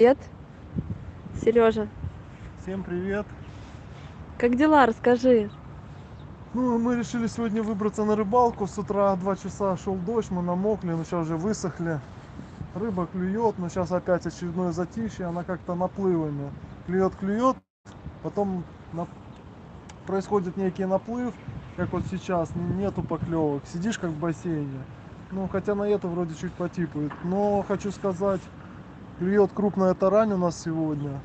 Привет, Сережа. Всем привет! Как дела? Расскажи. Ну, мы решили сегодня выбраться на рыбалку. С утра 2 часа шел дождь, мы намокли, но сейчас уже высохли. Рыба клюет, но сейчас опять очередное затишье, она как-то наплывами. Клюет, потом происходит некий наплыв, как вот сейчас, нету поклевок. Сидишь как в бассейне. Ну, хотя на это вроде чуть потипает. Но хочу сказать, клюет крупная тарань у нас сегодня.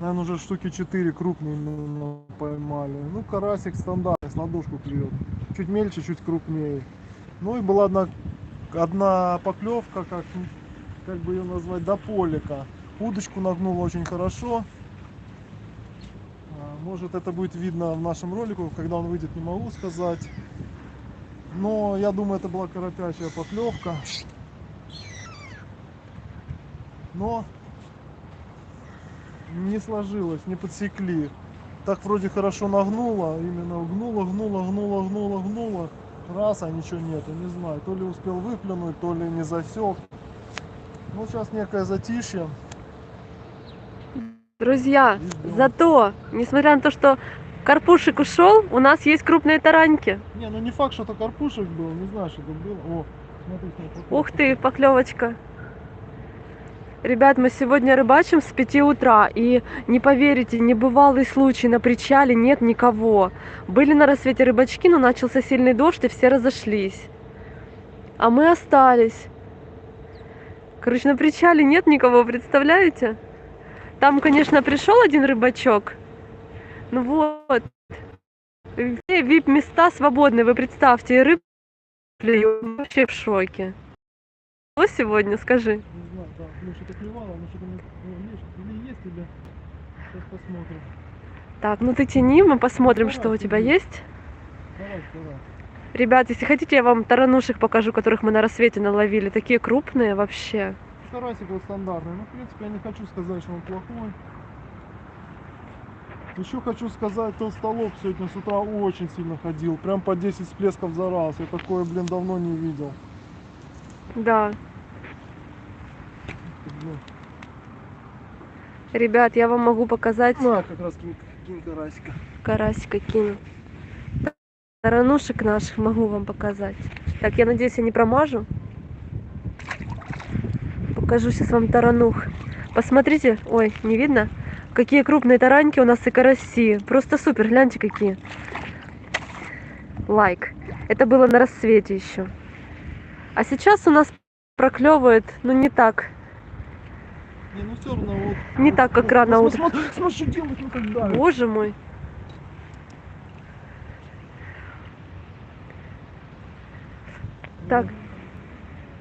Наверное, уже штуки 4 крупные мы поймали. Ну, карасик стандартный, с ладошку клюет. Чуть мельче, чуть крупнее. Ну и была одна поклевка, как бы ее назвать, до полика. Удочку нагнула очень хорошо. Может, это будет видно в нашем ролике, когда он выйдет, не могу сказать. Но я думаю, это была карапячая поклевка. Но не сложилось, не подсекли. Так вроде хорошо нагнуло, именно гнуло. Раз, а ничего нету, не знаю. То ли успел выплюнуть, то ли не засек. Ну, сейчас некое затишье. Друзья, И ждем. зато, несмотря на то, что карпушек ушел, у нас есть крупные тараньки. Не, ну не факт, что это карпушек был, не знаю, что это было. О, смотри, Ух ты, поклевочка. Ребят, мы сегодня рыбачим с 5 утра, и не поверите, небывалый случай, на причале нет никого. Были на рассвете рыбачки, но начался сильный дождь, и все разошлись. А мы остались. Короче, на причале нет никого, представляете? Там, конечно, пришел один рыбачок. Ну вот, вип-места свободны, вы представьте, и рыб вообще в шоке. Что сегодня, скажи? не знаю, да, ну что-то клевало, но что-то или есть, или сейчас посмотрим. Так, ну ты тяни, мы посмотрим, Давай, что у тебя тяни. есть. Давай. Ребят, если хотите, я вам таранушек покажу, которых мы на рассвете наловили. Такие крупные вообще. Карасик вот стандартный. Ну, в принципе, я не хочу сказать, что он плохой. Еще хочу сказать, толстолоб сегодня с утра очень сильно ходил. Прям по 10 всплесков за раз. Я такое, блин, давно не видел. Да. Ребят, я вам могу показать. На, как раз кинь карасика. Карасика кину. Таранушек наших могу вам показать. Так, я надеюсь, я не промажу. Покажу сейчас вам таранух. Посмотрите, ой, не видно? Какие крупные тараньки у нас и караси. Просто супер, гляньте какие. Лайк. Это было на рассвете еще. А сейчас у нас проклевывает, ну не так. Не, ну все равно вот. Не так, как рано утром. Смотри, что делать, ну как давит. Боже мой. Так.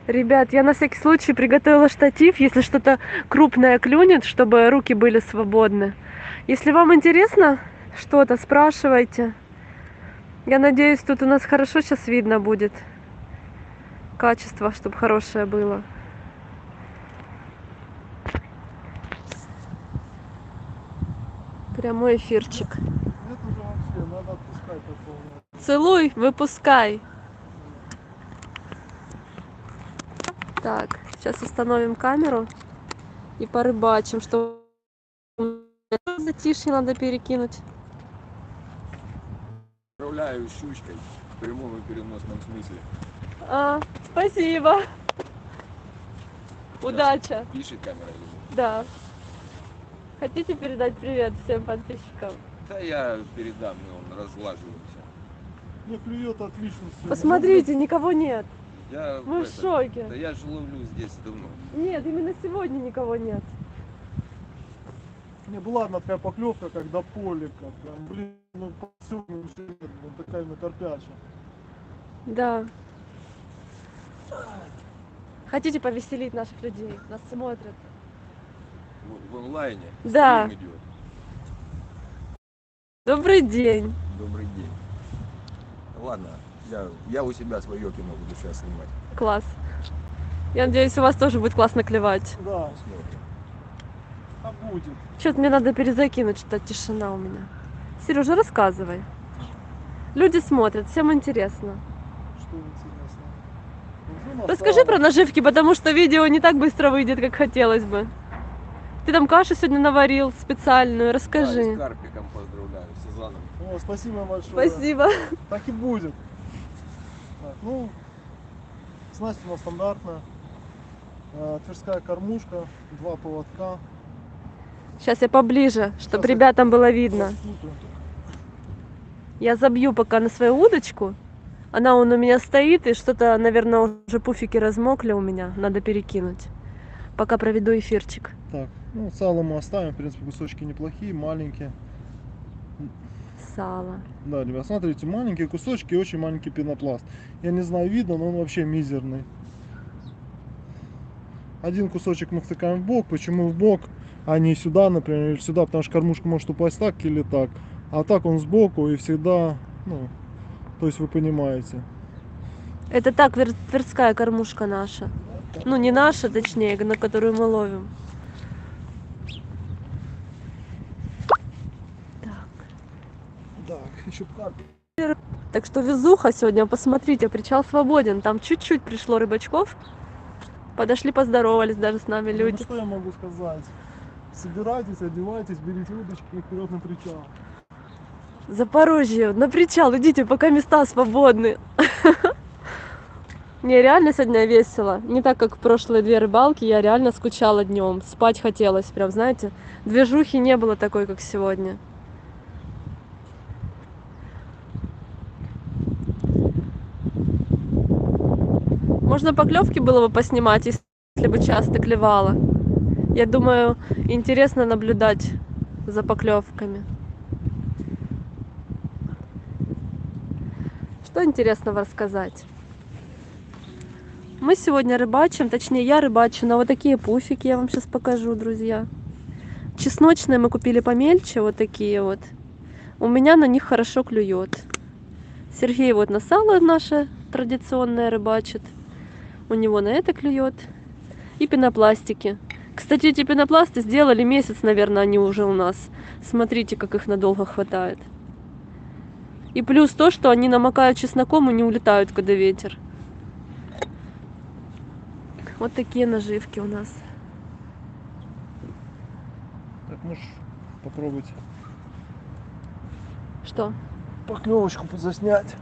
Ребят, я на всякий случай приготовила штатив, если что-то крупное клюнет, чтобы руки были свободны. Если вам интересно что-то, спрашивайте. Я надеюсь, тут у нас хорошо сейчас видно будет. Качество, чтобы хорошее было. Прямой эфирчик. Это уже вообще надо отпускать такого. Целуй, выпускай. Так, сейчас установим камеру и порыбачим, что затишье надо перекинуть. Управляю щучкой в прямом и переносном смысле. Спасибо. Удача. Пишет камера или нет? Да. Хотите передать привет всем подписчикам? Да я передам, но он разглаживается. Не, клюет отлично все. Посмотрите, никого нет. Я Мы в шоке. Да я же ловлю здесь давно. Нет, именно сегодня никого нет. Не, была одна такая поклевка, как до полика. Прям, блин, ну по всему ничего нет. Вот такая накорпяча. Да. Хотите повеселить наших людей? Нас смотрят. В онлайне. Да. Стрим идет. Добрый день. Добрый день. Ладно, я у себя свое кино буду сейчас снимать. Класс. Я надеюсь, у вас тоже будет классно клевать. Да, Посмотрим. а будет. Что-то мне надо перезакинуть, что тишина у меня. Сережа, рассказывай. Люди смотрят, всем интересно. Что интересно. Уже Расскажи про наживки, потому что видео не так быстро выйдет, как хотелось бы. Ты там кашу сегодня наварил специальную, Да, и расскажи. с карпиком поздравляю, с Сезаном. О, спасибо большое. Спасибо. Так и будет. Так, ну, снасть у нас стандартная. Тверская кормушка, 2 поводка. Сейчас я поближе, чтобы Щас я ребятам было видно. распутаю. Я забью пока на свою удочку. Она у меня стоит, и что-то, наверное, уже пуфики размокли у меня. Надо перекинуть. Пока проведу эфирчик. Так, ну сало мы оставим, в принципе, кусочки неплохие, маленькие. Сало. Да, ребят, смотрите, маленькие кусочки и очень маленький пенопласт. Я не знаю, видно, но он вообще мизерный. Один кусочек мы втыкаем в бок. Почему в бок, а не сюда, например, или сюда? Потому что кормушка может упасть так или так. А так он сбоку и всегда, ну, то есть вы понимаете. Это так, тверская кормушка наша. Ну, не наша, точнее, на которую мы ловим. Так. Так, еще карп. Так что везуха сегодня, посмотрите, причал свободен. Там чуть-чуть пришло рыбачков. Подошли, поздоровались даже с нами Ну, люди. что я могу сказать? Собирайтесь, одевайтесь, берите удочки и вперед на причал. Запорожье, на причал, идите, пока места свободны. Не, реально сегодня весело. Не так, как в прошлые 2 рыбалки, я реально скучала днем. Спать хотелось, прям, знаете. Движухи не было такой, как сегодня. Можно поклевки было бы поснимать, если бы часто клевало. Я думаю, интересно наблюдать за поклевками. Что интересного рассказать? Мы сегодня рыбачим, точнее я рыбачу на вот такие пуфики, я вам сейчас покажу, друзья. Чесночные мы купили помельче, вот такие вот. У меня на них хорошо клюет. Сергей вот на сало наше традиционное рыбачит. У него на это клюет. И пенопластики. Кстати, эти пенопласты сделали месяц, наверное, они уже у нас. Смотрите, как их надолго хватает. И плюс то, что они намокают чесноком и не улетают, когда ветер. Вот такие наживки у нас. Так, можешь попробовать Что? поклевочку заснять.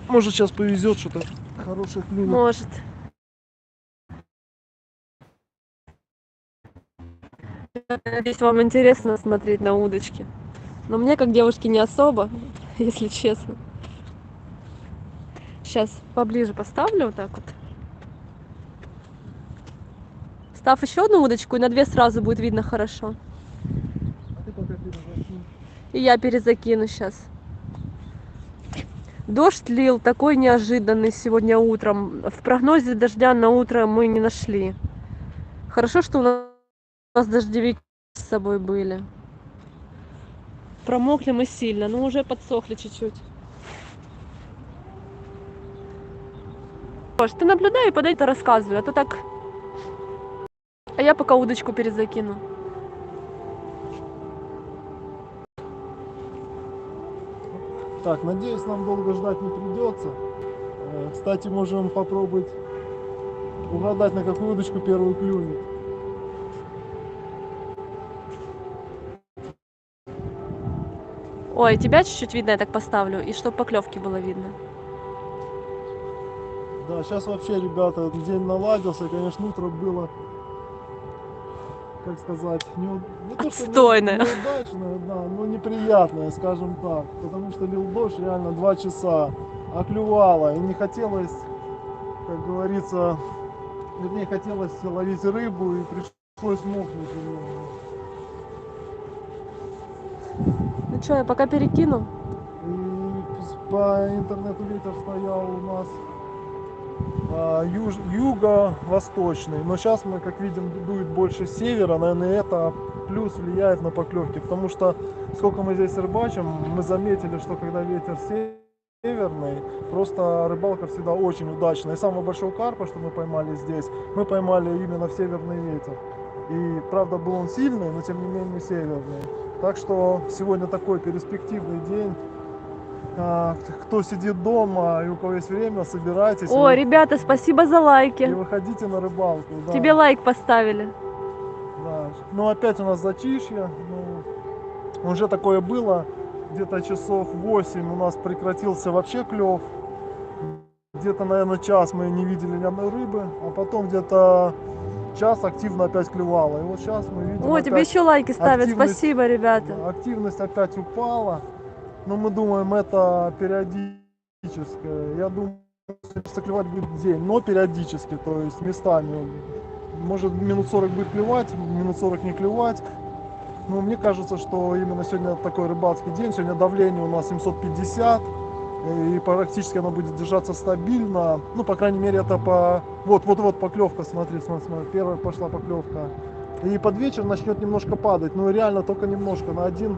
Может сейчас повезет, что-то хорошее клюнет. Может. Надеюсь, вам интересно смотреть на удочки. Но мне, как девушке, не особо, если честно. Сейчас поближе поставлю вот так вот. Став еще одну удочку, и на 2 сразу будет видно хорошо. А ты пока перезакинь. И я перезакину сейчас. Дождь лил такой неожиданный сегодня утром. В прогнозе дождя на утро мы не нашли. Хорошо, что у нас дождевики с собой были. Промокли мы сильно, но уже подсохли чуть-чуть. Гош, ты наблюдай и подай-то рассказывай, а то так... А я пока удочку перезакину. Так, надеюсь, нам долго ждать не придется. Кстати, можем попробовать угадать, на какую удочку первую клюнет. Ой, тебя чуть-чуть видно, я так поставлю, и чтобы поклевки было видно. Да, сейчас вообще, ребята, день наладился, и, конечно, утро было, как сказать, не то, что Отстойное. неудачное, да, но неприятное, скажем так, потому что лил дождь реально 2 часа, а клювало, и не хотелось, как говорится, вернее, хотелось ловить рыбу, и пришлось мокнуть немного. Ну что, я пока перекину. И по интернету ветер стоял у нас юго-восточный, но сейчас мы, как видим, дует больше с севера, наверное, это плюс влияет на поклевки, потому что сколько мы здесь рыбачим, мы заметили, что когда ветер северный, просто рыбалка всегда очень удачная. И самого большого карпа, что мы поймали здесь, мы поймали именно в северный ветер. И правда был он сильный, но тем не менее северный. Так что сегодня такой перспективный день. Кто сидит дома и у кого есть время, собирайтесь. О, ребята, спасибо за И лайки. выходите на рыбалку. Да. Тебе лайк поставили. Да, Но опять у нас затишье. Ну, уже такое было. Где-то часов 8 у нас прекратился вообще клев. Где-то, наверное, час мы не видели ни одной рыбы. А потом где-то час активно опять клевало. И вот сейчас мы видим О, тебе опять еще лайки ставят. активность. Спасибо, ребята. Активность опять упала. Но мы думаем, это периодическое. Я думаю, что клевать будет день, но периодически, то есть местами. Может минут 40 будет клевать, минут 40 не клевать. Но мне кажется, что именно сегодня такой рыбацкий день. Сегодня давление у нас 750. И практически оно будет держаться стабильно. Ну, по крайней мере, это по... Вот поклевка, смотри. Первая пошла поклевка. И под вечер начнет немножко падать. Ну, реально только немножко, на 1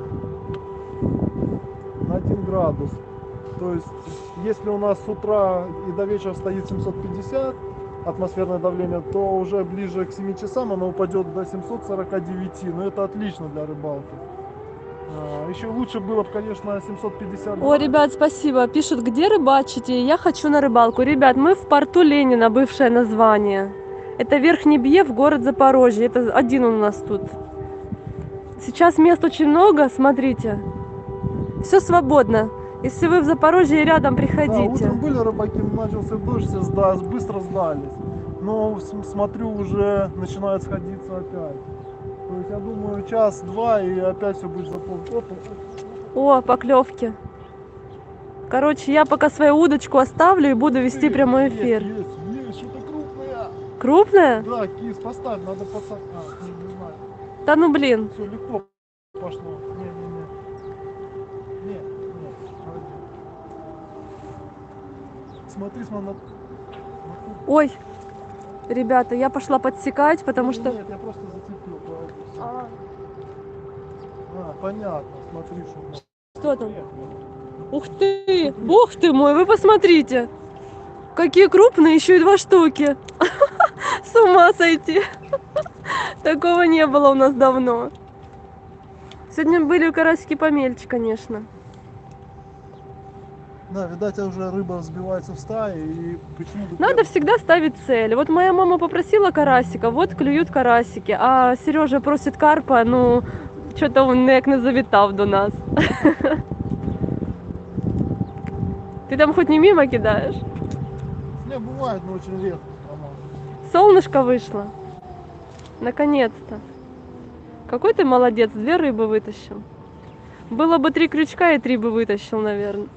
градус. То есть, если у нас с утра и до вечера стоит 750 атмосферное давление, то уже ближе к 7 часам оно упадет до 749. Но это отлично для рыбалки. Еще лучше было бы, конечно, 750. О, ребят, спасибо. Пишут, где рыбачите? Я хочу на рыбалку. Ребят, мы в порту Ленина, бывшее название. Это Верхний Бьев, город Запорожье. Это один он у нас тут. Сейчас мест очень много, смотрите. Все свободно. Если вы в Запорожье и рядом, Да, приходите. утром были рыбаки, начался дождь, все быстро сдались. Но смотрю, уже начинают сходиться опять. То есть я думаю, час-два и опять все будет заполнено. О, поклевки. Короче, я пока свою удочку оставлю и буду вести прямой эфир. Есть, что-то крупное. Крупная? Да, кис, поставь, надо поставить. Не знаю. Да ну блин. Все, легко пошло. Не. Смотри, на... Ой, ребята, я пошла подсекать, потому что... Нет, я просто зацепил. Понятно, смотри, что... Что там? Ух ты! Бог ты мой, вы посмотрите! Какие крупные, еще и 2 штуки! С ума сойти! Такого не было у нас давно. Сегодня были карасики помельче, конечно. Да, видать, уже рыба сбивается в стае и почему-то... Надо всегда ставить цель. Вот моя мама попросила карасика, вот клюют карасики. А Сережа просит карпа, ну, что-то он ніяк не завітав до нас. Ты там хоть не мимо кидаешь? Не, бывает, но очень редко. Солнышко вышло. Наконец-то. Какой ты молодец, 2 рыбы вытащил. Было бы 3 крючка и 3 бы вытащил, наверное.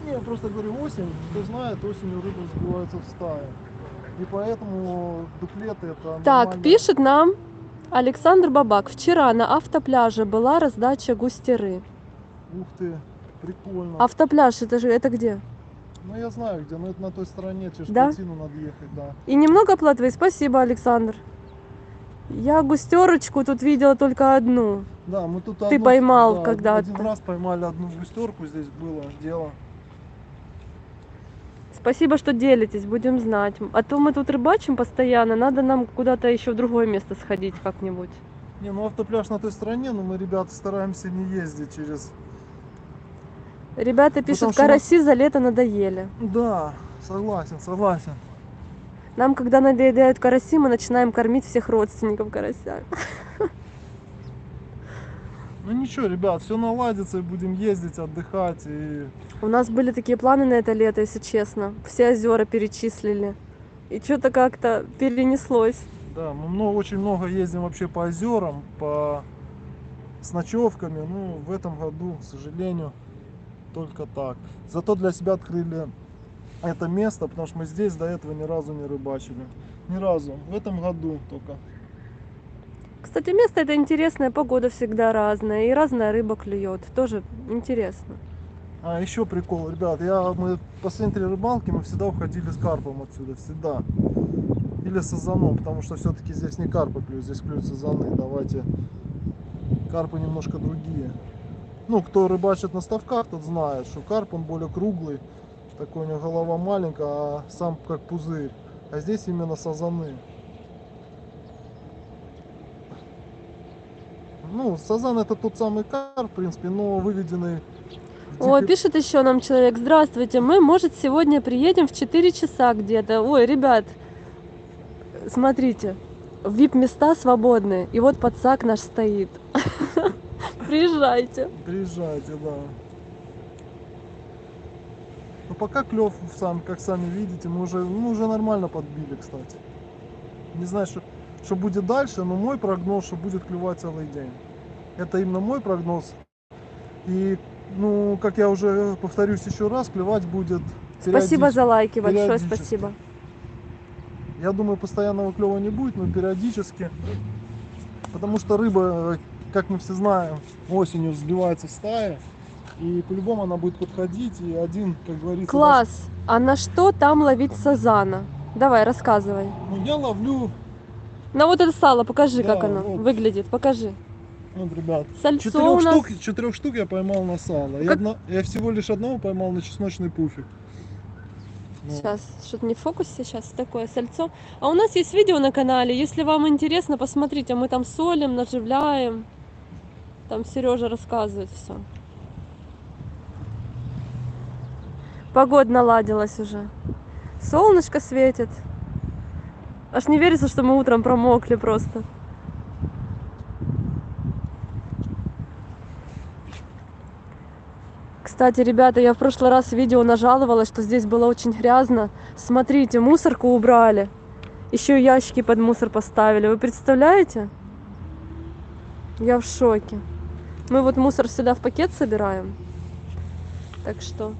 Не, я просто говорю, осень, кто знает, осенью рыба сбивается в стае. И поэтому дуплеты это Так, нормально. пишет нам Александр Бабак. Вчера на автопляже была раздача густеры. Ух ты, прикольно. Автопляж, это где? Ну я знаю где, но это на той стороне, через Да? плотину надо ехать, да. И немного плотвы. Спасибо, Александр. Я густерочку тут видела только одну. Да, мы тут Ты поймал да, когда-то. один раз поймали одну густерку, здесь было дело. Спасибо, что делитесь, будем знать. А то мы тут рыбачим постоянно, надо нам куда-то еще в другое место сходить как-нибудь. Не, ну автопляж на той стороне, но мы, ребята, стараемся не ездить через... Ребята пишут, что караси за лето надоели. Да, согласен. Нам, когда надоедают караси, мы начинаем кормить всех родственников карася. Ну ничего, ребят, все наладится и будем ездить, отдыхать и... У нас были такие планы на это лето, если честно. Все озера перечислили. И что-то как-то перенеслось. Да, мы очень много ездим вообще по озерам, с ночевками. Ну, в этом году, к сожалению, только так. Зато для себя открыли это место, потому что мы здесь до этого ни разу не рыбачили. Ни разу. В этом году только. Кстати, место это интересное, погода всегда разная, и разная рыба клюет. Тоже интересно. А еще прикол, ребят, мы последние 3 рыбалки мы всегда уходили с карпом отсюда, всегда. Или с сазаном, потому что все-таки здесь не карпы клюют, здесь клюют сазаны. Давайте, карпы немножко другие. Ну, кто рыбачит на ставках, тот знает, что карп он более круглый, такой у него голова маленькая, а сам как пузырь. А здесь именно сазаны. Ну, сазан это тот самый карп, в принципе, но выведенный... О, пишет еще нам человек. Здравствуйте, мы, может, сегодня приедем в 4 часа где-то. Ой, ребят, смотрите, VIP-места свободные. И вот подсак наш стоит. Приезжайте. Приезжайте, да. Но пока клев, как сами видите, мы уже нормально подбили, кстати. Не знаю, что будет дальше, но мой прогноз, что будет клевать целый день. Это именно мой прогноз. И, ну, как я уже повторюсь еще раз, клевать будет Спасибо за лайки, большое периодически. спасибо. Я думаю, постоянного клёва не будет, но периодически. Потому что рыба, как мы все знаем, осенью сбивается в стае. И по-любому она будет подходить. И один, как говорится... Класс! А на что там ловить сазана? Давай, рассказывай. Ну, я ловлю... На вот это сало, покажи, Да, как оно вот. выглядит, покажи. Вот, ребят, Сальцо у нас... четырех штук я поймал на сало. Как- Я всего лишь одного поймал на чесночный пуфик. Ну, Сейчас, что-то не в фокусе, сейчас такое сальцо. А у нас есть видео на канале, если вам интересно, посмотрите, мы там солим, наживляем. Там Сережа рассказывает все. Погода наладилась уже. Солнышко светит. Аж не верится, что мы утром промокли просто. Кстати, ребята, я в прошлый раз в видео нажаловалась, что здесь было очень грязно. Смотрите, мусорку убрали. Еще ящики под мусор поставили. Вы представляете? Я в шоке. Мы вот мусор сюда в пакет собираем. Так что...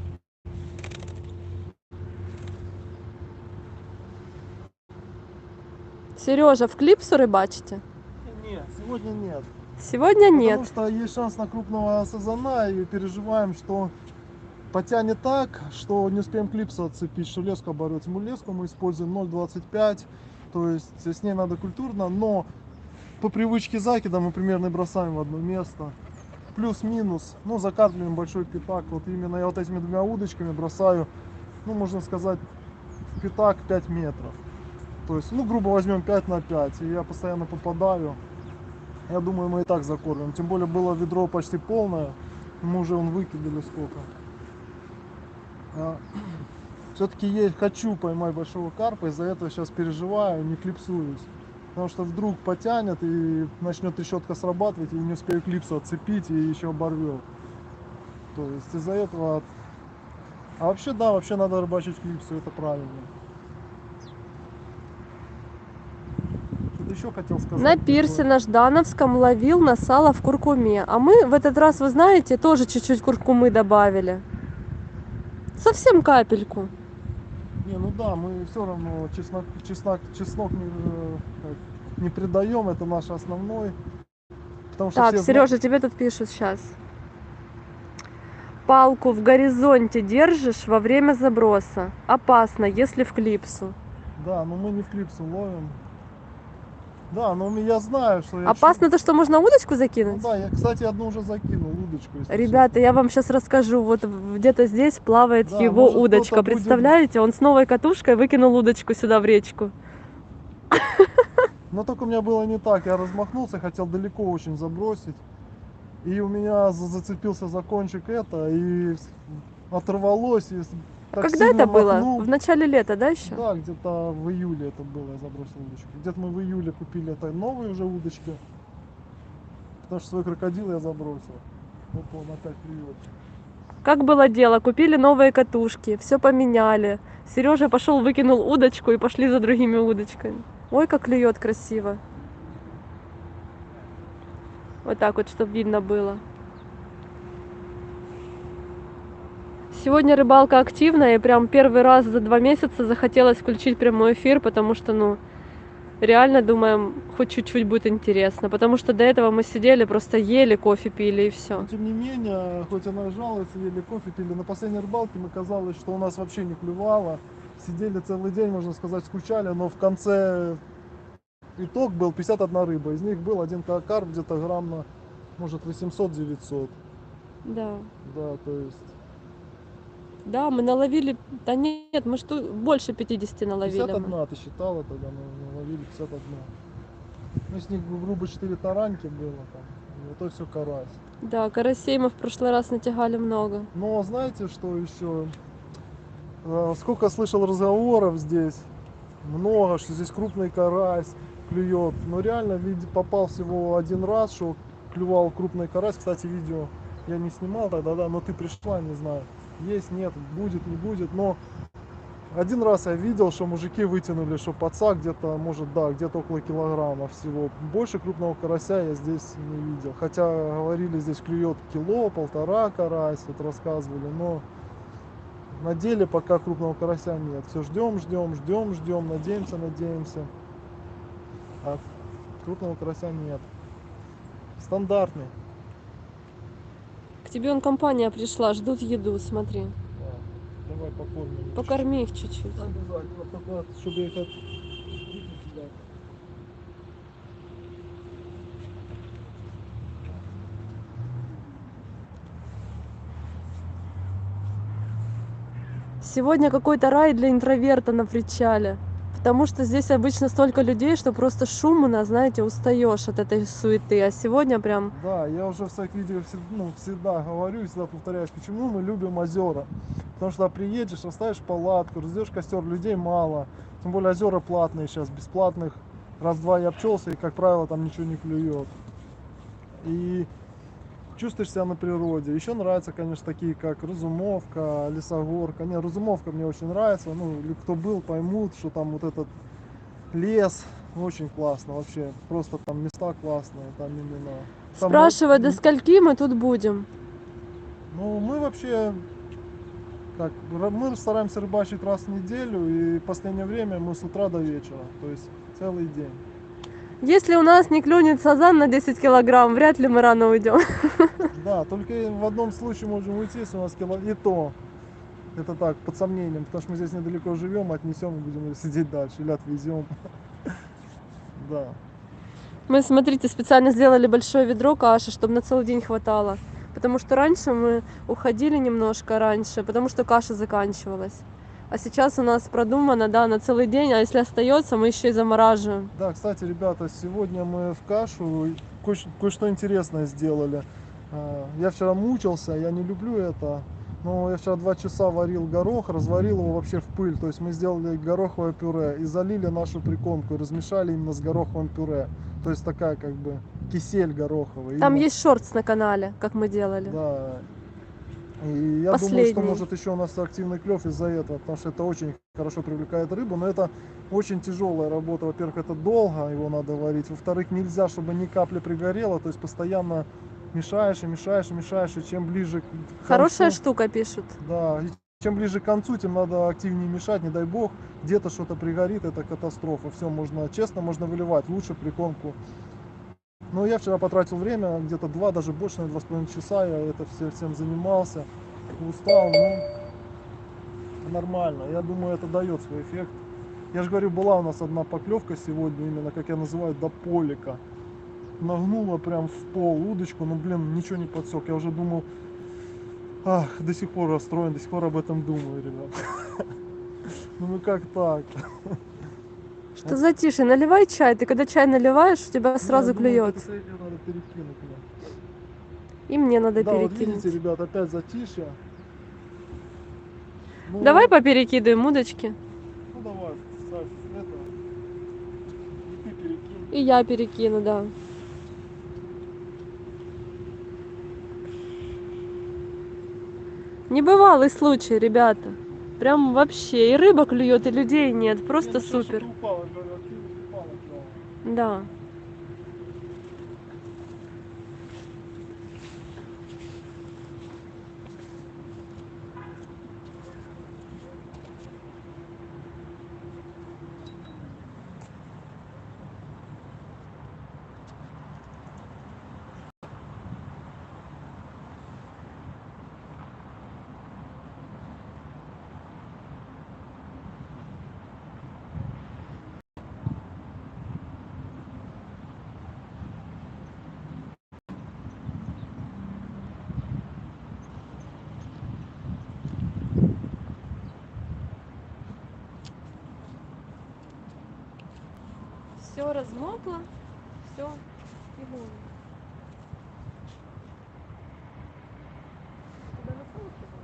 Сережа, в клипсу рыбачите? нет, сегодня нет. Сегодня нет. Потому что есть шанс на крупного сазана, и переживаем, что потянет так, что не успеем клипсу отцепить, что леску оборвется. Леску мы используем 0,25, то есть с ней надо культурно, но по привычке закида мы примерно бросаем в одно место. Плюс-минус, ну, закатываем большой пятак. Вот именно я вот этими двумя удочками бросаю, ну, можно сказать, в пятак 5 метров. То есть, ну, грубо возьмем 5 на 5, и я постоянно попадаю. Я думаю, мы и так закормим. Тем более было ведро почти полное, мы уже выкидали сколько. Все-таки хочу поймать большого карпа, из-за этого сейчас переживаю, не клипсуюсь. Потому что вдруг потянет и начнет трещотка срабатывать, и не успею клипсу отцепить, и еще оборвет. То есть из-за этого... А вообще, да, вообще надо рыбачить клипсу, это правильно. Что-то еще хотел сказать. На пирсе на Ждановском ловил на сало в куркуме. А мы в этот раз, вы знаете, тоже чуть-чуть куркумы добавили. Совсем капельку. Не, ну да, мы все равно чеснок не придаем, это наш основной. Потому что Так, все Сережа, тебе тут пишут сейчас. Палку в горизонте держишь во время заброса. Опасно, если в клипсу. Да, но мы не в клипсу ловим. Да, но я знаю, что я... Опасно то, что можно удочку Ну закинуть? да, я, кстати, одну уже закинул, удочку. Если Ребята, я вам сейчас расскажу. Вот где-то здесь плавает Да, его может, удочка. кто-то будет- Представляете? Он с новой катушкой выкинул удочку сюда в речку. честно. Но только у меня было не так. Я размахнулся, хотел далеко очень забросить. И у меня зацепился за кончик это, и оторвалось. И так Когда сильно это было? махнул. В начале лета, да, еще? Да, где-то в июле это было, я забросил удочку. Где-то мы в июле купили это новые уже удочки. Потому что свой крокодил я забросил. Вот он опять клюет. Как было дело? Купили новые катушки, все поменяли. Сережа пошел, выкинул удочку и пошли за другими удочками. Ой, как клюет красиво. Вот так вот, чтобы видно было. Сегодня рыбалка активная, и прям первый раз за 2 месяца захотелось включить прямой эфир, потому что, ну, реально думаем, хоть чуть-чуть будет интересно. Потому что до этого мы сидели, просто ели, кофе пили и все. Но, тем не менее, хоть она и жалуется, ели кофе пили, на последней рыбалке мы казалось, что у нас вообще не клювало. Сидели целый день, можно сказать, скучали, но в конце итог был 51 рыба. Из них был один карп где-то грамм на, может, 800-900. Да. Да, то есть... Да, мы наловили, да нет, мы что, больше 50 наловили. 51 ты считала тогда, мы ловили 51. Ну, с них, грубо, 4 тараньки было там, и это все карась. Да, карасей мы в прошлый раз натягали много. Но знаете, что еще? Сколько слышал разговоров здесь, много, что здесь крупный карась, клюет. Но реально попал всего один раз, что клювал крупный карась. Кстати, видео я не снимал тогда, да, но ты пришла, не знаю, есть, нет, будет, не будет. Но один раз я видел, что мужики вытянули, что подсак где-то, может, да, где-то около килограмма всего. Больше крупного карася я здесь не видел. Хотя говорили, здесь клюет кило, полтора карась, вот рассказывали, но на деле пока крупного карася нет. Все ждем, ждем, ждем, ждем, надеемся, надеемся. А крупного карася нет. Стандартный. К тебе он компания пришла, ждут еду, смотри. Да. Давай покормим. Покорми их чуть-чуть. Обязательно, только чтобы я их Сегодня какой-то рай для интроверта на причале. Потому что здесь обычно столько людей, что просто шумно, знаете, устаешь от этой суеты. А сегодня прям Да, я уже в своих видео всегда говорю и всегда повторяюсь, почему мы любим озера. Потому что приедешь, оставишь палатку, раздешь костер, людей мало. Тем более озера платные сейчас, бесплатных. Раз-два я обчелся, и, как правило, там ничего не клюет. И чувствуешь себя на природе. Еще нравятся, конечно, такие, как Разумовка, Лесогорка. Не, Разумовка мне очень нравится. Ну, или кто был, поймут, что там вот этот лес, очень классно вообще. Просто там места классные, там именно. Там, спрашивай, до скольки мы тут будем. ну, мы вообще, как, мы стараемся рыбачить раз в неделю, и в последнее время мы с утра до вечера, то есть целый день. Если у нас не клюнет сазан на 10 килограмм, вряд ли мы рано уйдем. Да, только в одном случае можем уйти, если у нас и то, это так, под сомнением, потому что мы здесь недалеко живем, отнесем и будем сидеть дальше, или отвезем. Да. Мы, смотрите, специально сделали большое ведро каши, чтобы на целый день хватало. Потому что раньше мы уходили немножко раньше, потому что каша заканчивалась. А сейчас у нас продумано, да, на целый день, а если остается, мы еще и замораживаем. Да, кстати, ребята, сегодня мы в кашу кое-что интересное сделали. Я вчера мучился, я не люблю это, но я вчера 2 часа варил горох, разварил его вообще в пыль. То есть мы сделали гороховое пюре и залили нашу прикормку, и размешали именно с гороховым пюре. То есть такая как бы кисель гороховый. Там Именно, есть шортс на канале, как мы делали. да. И я думаю, что Последний. может еще у нас активный клев из-за этого, потому что это очень хорошо привлекает рыбу, но это очень тяжелая работа. Во-первых, это долго его надо варить, во-вторых, нельзя, чтобы ни капли пригорело, то есть постоянно мешаешь и мешаешь и мешаешь, и чем ближе к Хорошая концу, штука, пишут. да, и чем ближе к концу, тем надо активнее мешать, не дай бог, где-то что-то пригорит, это катастрофа. Все, можно честно, можно выливать, лучше прикормку. Но я вчера потратил время, где-то 2, даже больше, на 2,5 часа, я это всем занимался, устал, но нормально. Я думаю, это дает свой эффект. Я же говорю, была у нас одна поклевка сегодня, именно, как я называю, до полика. Нагнула прям в пол удочку, но, блин, ничего не подсек. Я уже думал, ах, до сих пор расстроен, до сих пор об этом думаю, ребят. Ну как так? Что за тише? Наливай чай. Ты когда чай наливаешь, у тебя сразу клюет. Это надо перекинуть мне. И мне надо Да, вот перекинуть. видите, ребят, опять затишье. Ну, Давай поперекидываем удочки. Ну давай, ставь это. И ты перекинь. И я перекину, да. Небывалый случай, ребята. Прям вообще. И рыба клюет, и людей нет. Просто супер. Упала, активность упала, прямо. Да. Все размокло, все и голое. Туда на солнце было?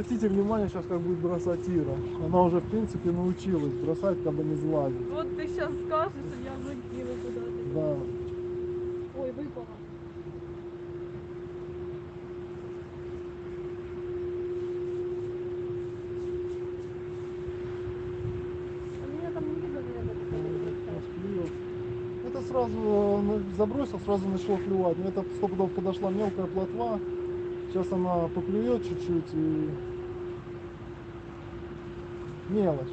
Обратите внимание, сейчас как будет бросать Ира. Она уже, в принципе, научилась бросать, когда не сглазит. Вот ты сейчас скажешь, и я закину куда-то. Да. Ой, выпала. А меня там не видно, наверное. Это сразу забросил, сразу начало клювать. Но это стопудов подошла мелкая плотва. Сейчас она поклюет чуть-чуть и мелочь.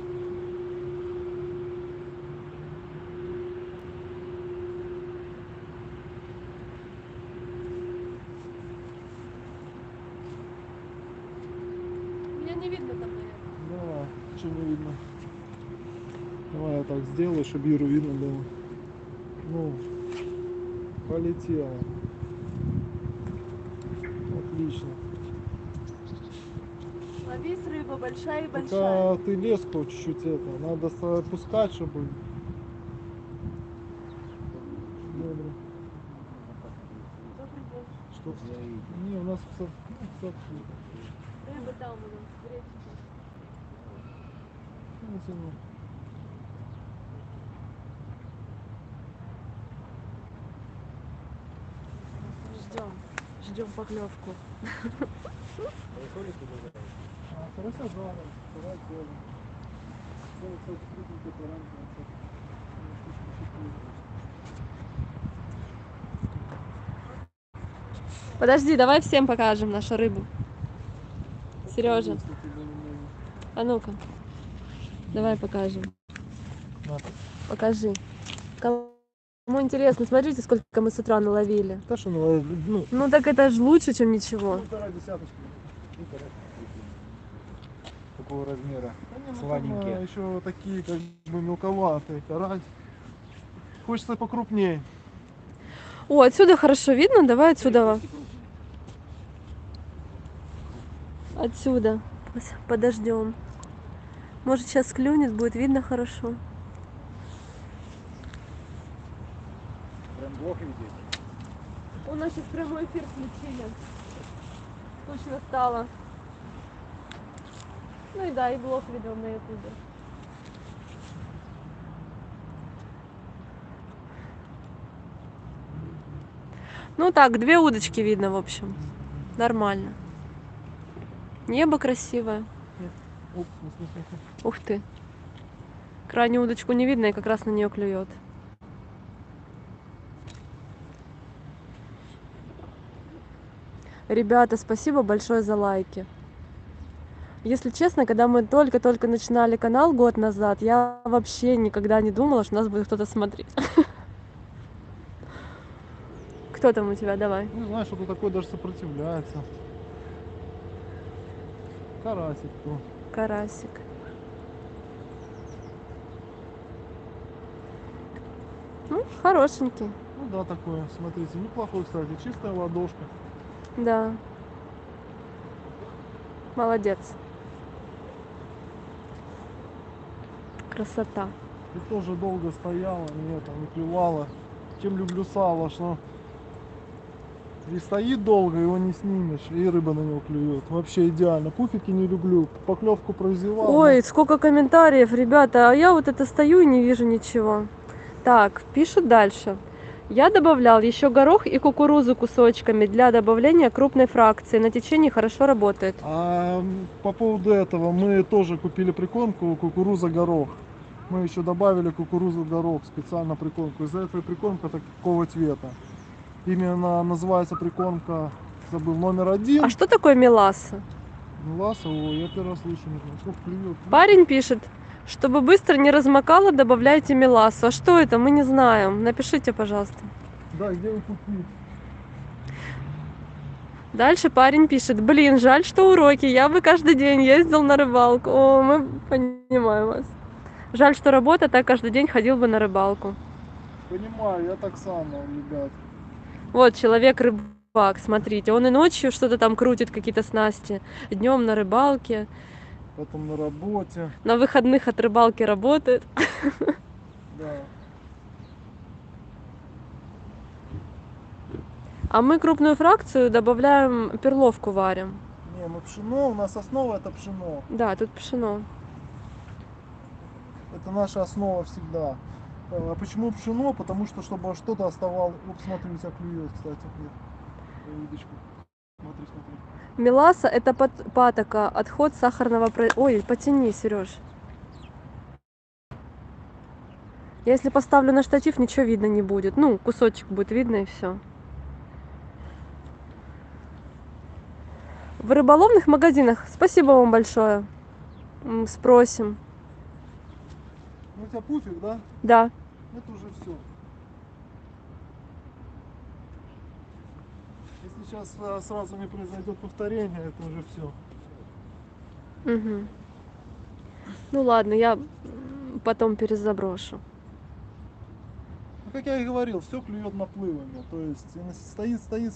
Меня не видно там, наверное. Да, ничего не видно. Давай я так сделаю, чтобы Иру видно было. Ну, полетела. Отлично. Ловись, рыба большая и Пока ты леску чуть-чуть это, надо опускать, чтобы... Добре. Добрый день. Что? Не, у нас все. Рыба там у нас, гречка. Ждем поклевку. Хорошо, да, давай сделаем. Подожди, давай всем покажем нашу рыбу. Сережа, а ну-ка, давай покажем. Покажи. Кому интересно, смотрите, сколько мы с утра наловили. Да что, ну, Ну так это же лучше, чем ничего. полтора десяточки. Такого размера. Сладенькие. Еще такие как бы мелковатые карась. Хочется покрупнее. О, отсюда хорошо видно, давай отсюда. Отсюда. Подождем. Может сейчас клюнет, будет видно хорошо. Прям блок видеть. У нас сейчас прямой эфир включили. Точно стало. Ну и да, и блог ведем на ютубе. Ну так, 2 удочки видно, в общем. Нормально. Небо красивое. Оп, Ух ты. Крайнюю удочку не видно, и как раз на нее клюет. Ребята, спасибо большое за лайки. Если честно, когда мы только-только начинали канал год назад, я вообще никогда не думала, что нас будет кто-то смотреть. Кто там у тебя? Давай. Не знаю, что-то такое даже сопротивляется. Карасик кто. Карасик. Ну, хорошенький. Ну да, такое, смотрите, неплохой, кстати, чистая ладошка. Да. Молодец. Красота. И тоже долго стояла, не клевала. Чем люблю сало, что и стоит долго, его не снимешь, и рыба на него клюет. Вообще идеально. Пуфики не люблю, поклевку произвела. Ой, сколько комментариев, ребята, а я вот это стою и не вижу ничего. Так, пишут дальше. Я добавлял еще горох и кукурузу кусочками для добавления крупной фракции. На течении хорошо работает. А по поводу этого мы тоже купили прикормку кукуруза-горох. Мы еще добавили кукурузу-горох, специально прикормку. Из-за этого прикормка такого цвета. Именно называется прикормка, забыл, номер 1. А что такое меласса? Ласа, я первый раз слышу, не знаю, сколько клюет. Парень пишет, чтобы быстро не размокало, добавляйте мелассу. А что это? Мы не знаем. Напишите, пожалуйста. Да, где вы купили? Дальше парень пишет, блин, жаль, что уроки, я бы каждый день ездил на рыбалку. О, мы понимаем вас. Жаль, что работа, так каждый день ходил бы на рыбалку. Понимаю, я так само, ребят. Вот человек-рыбак, смотрите, он и ночью что-то там крутит, какие-то снасти, днем на рыбалке, Потом на работе. на выходных от рыбалки работает. Да. А мы крупную фракцию добавляем, перловку варим. Не, мы пшено, у нас основа это пшено. Да, тут пшено. Это наша основа всегда. А почему пшено? Потому что, чтобы что-то оставалось. Вот смотри, у тебя клюет, кстати. Нет. Удочку. Смотри, смотри. Меласа это патока, отход сахарного... Ой, потяни, Сереж. Я если поставлю на штатив, ничего видно не будет. Ну, кусочек будет видно и все. В рыболовных магазинах, спасибо вам большое. Спросим. Ну, у тебя пуфик, да? Да. Это уже все. Если сейчас сразу не произойдет повторение, это уже все. Угу. Ну ладно, я потом перезаброшу. Ну, как я и говорил, все клюет наплывами. То есть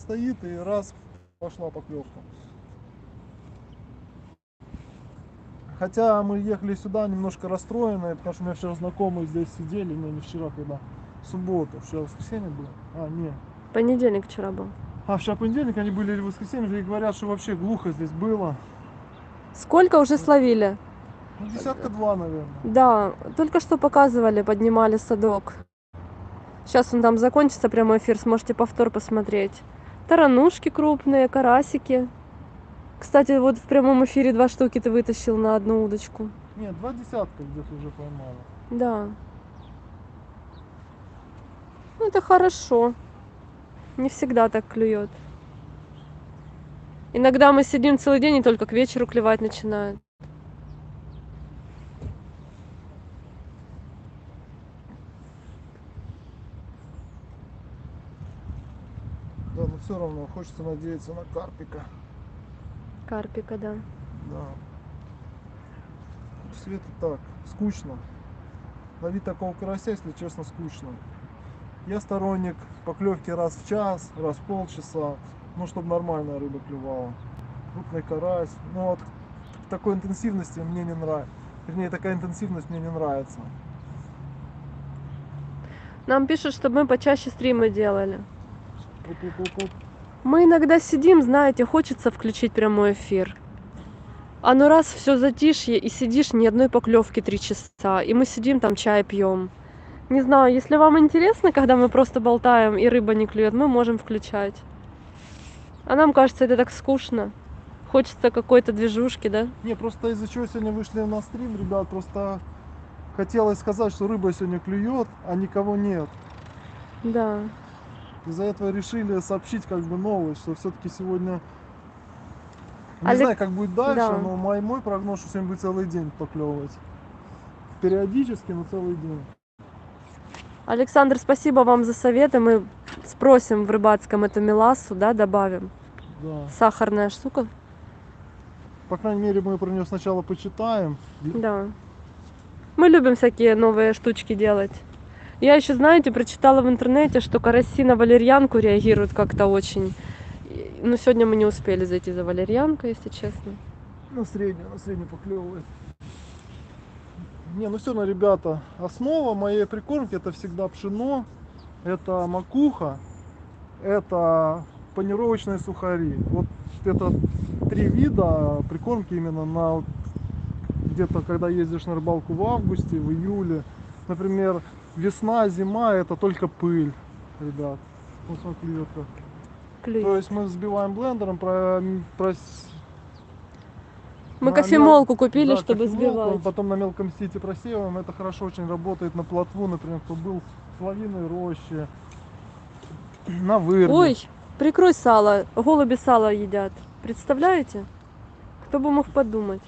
стоит, и раз пошла поклевка. Хотя мы ехали сюда немножко расстроенные, потому что у меня вчера знакомые здесь сидели, но не вчера, когда в субботу, вчера воскресенье было. А, нет. Понедельник вчера был. А вчера понедельник они были или в воскресенье, и говорят, что вообще глухо здесь было. Сколько уже словили? Ну, десятка два, наверное. Да, только что показывали, поднимали садок. Сейчас он там закончится, прямой эфир, сможете повтор посмотреть. Таранушки крупные, карасики. Кстати, вот в прямом эфире 2 штуки ты вытащил на одну удочку. Нет, два десятка где-то уже поймала. Да. Ну, это хорошо. Не всегда так клюет. Иногда мы сидим целый день и только к вечеру клевать начинает. Да, но все равно хочется надеяться на карпика. Карпика, да. Да. Света так, скучно. Ловить такого карася, если честно, скучно. Я сторонник поклевки раз в час, раз в полчаса, ну, чтобы нормальная рыба клевала. Крупный карась. Но вот такой интенсивности мне не нравится. Вернее, такая интенсивность мне не нравится. Нам пишут, чтобы мы почаще стримы делали. Оп-оп-оп-оп. Мы иногда сидим, знаете, хочется включить прямой эфир. А ну раз все затишье и сидишь ни одной поклевки 3 часа, и мы сидим там чай пьем. Не знаю, если вам интересно, когда мы просто болтаем и рыба не клюет, мы можем включать. А нам кажется, это так скучно. Хочется какой-то движушки, да? Не, просто из-за чего сегодня вышли на стрим, ребят, просто хотелось сказать, что рыба сегодня клюет, а никого нет. Да. Из-за этого решили сообщить как бы новость, что все-таки сегодня, не Олег- знаю, как будет дальше, Да. но мой прогноз, что сегодня будет целый день поклевывать. Периодически, но целый день. Александр, спасибо вам за советы. Мы спросим в рыбацком эту мелассу, да, добавим. Да. Сахарная штука. По крайней мере, мы про нее сначала почитаем. Да. Мы любим всякие новые штучки делать. Я еще, знаете, прочитала в интернете, что караси на валерьянку реагируют как-то очень. Но сегодня мы не успели зайти за валерьянкой, если честно. На среднюю поклевывает. Не, ну все равно, ребята, основа моей прикормки это всегда пшено, это макуха, это панировочные сухари. Вот это 3 вида прикормки именно на вот где-то, когда ездишь на рыбалку в августе, в июле. Например, весна, зима это только пыль, ребят. Вот смотри, как. Клюет. То есть мы взбиваем блендером, Мы на кофемолку купили, да, чтобы кофемолку, сбивать. потом на мелком сите просеиваем. Это хорошо очень работает на плотву, например, кто был в Славиной роще, на вырве. Ой, прикрой сало. Голуби сало едят. Представляете? Кто бы мог подумать?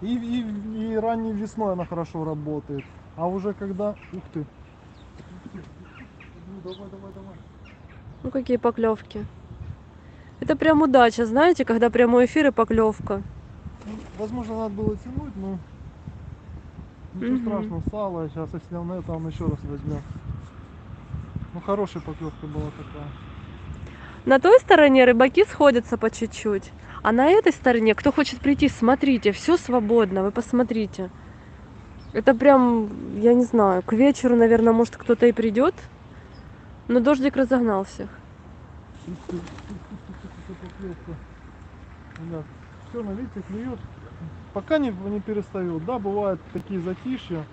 И ранней весной она хорошо работает. А уже когда... Ух ты! Ну, давай. Ну какие поклевки. Это прям удача, знаете, когда прямой эфир и поклевка. Ну, возможно, надо было тянуть, но ничего Мгм. страшного. Сало, сейчас если он это, он еще раз возьмет. Ну, хорошая поклевка была такая. На той стороне рыбаки сходятся по чуть-чуть, а на этой стороне, кто хочет прийти, смотрите, все свободно, вы посмотрите. Это прям, я не знаю, к вечеру, наверное, может кто-то и придет, но дождик разогнал всех. Ух ты, поклевка. Ребят, Черный, видите, клюет. Пока не перестает. Да, бывают такие затишья.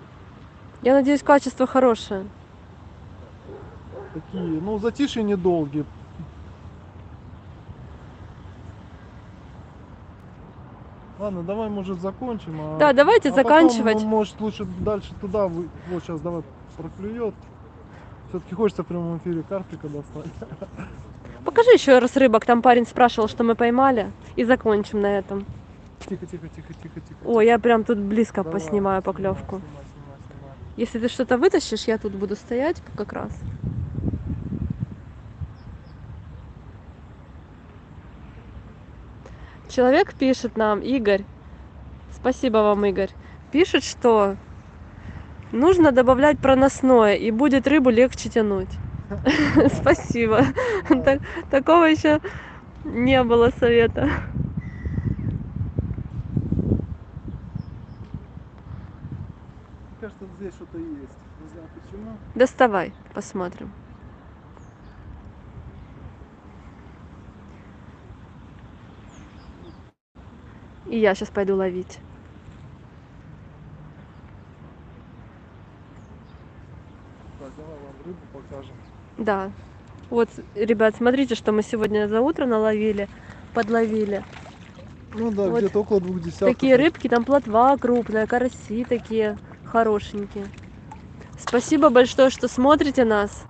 Я надеюсь, качество хорошее. Такие, ну, затишья недолгие. Ладно, давай, может, закончим. Да, давайте заканчивать. Потом, может, лучше дальше туда. Вот сейчас давай проклюет. Все-таки хочется в прямом эфире карпика достать. Покажи еще раз рыбок. Там парень спрашивал, что мы поймали. И закончим на этом. Тихо, тихо, тихо, тихо, тихо. О, я прям тут близко Давай, поснимаю снимай, поклевку. снимай. Если ты что-то вытащишь, я тут буду стоять как раз. Человек пишет нам, Игорь, спасибо вам, Игорь, пишет, что нужно добавлять проносное, и будет рыбу легче тянуть. Спасибо. Такого еще не было совета. Мне кажется, здесь что-то есть. Не знаю почему. Доставай, посмотрим. И я сейчас пойду ловить. Так, давай вам рыбу покажем. Да. Вот, ребят, смотрите, что мы сегодня за утро наловили, подловили. Ну да, Вот где-то около 2 десятков. Такие рыбки, там плотва крупная, караси такие хорошенькие. Спасибо большое, что смотрите нас.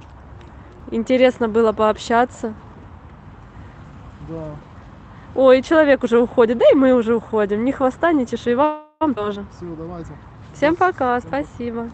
Интересно было пообщаться. Да. Ой, человек уже уходит, да и мы уже уходим. Ни хвоста, ни чешуи, вам тоже. Все, давайте. Всем пока, Всем пока. спасибо.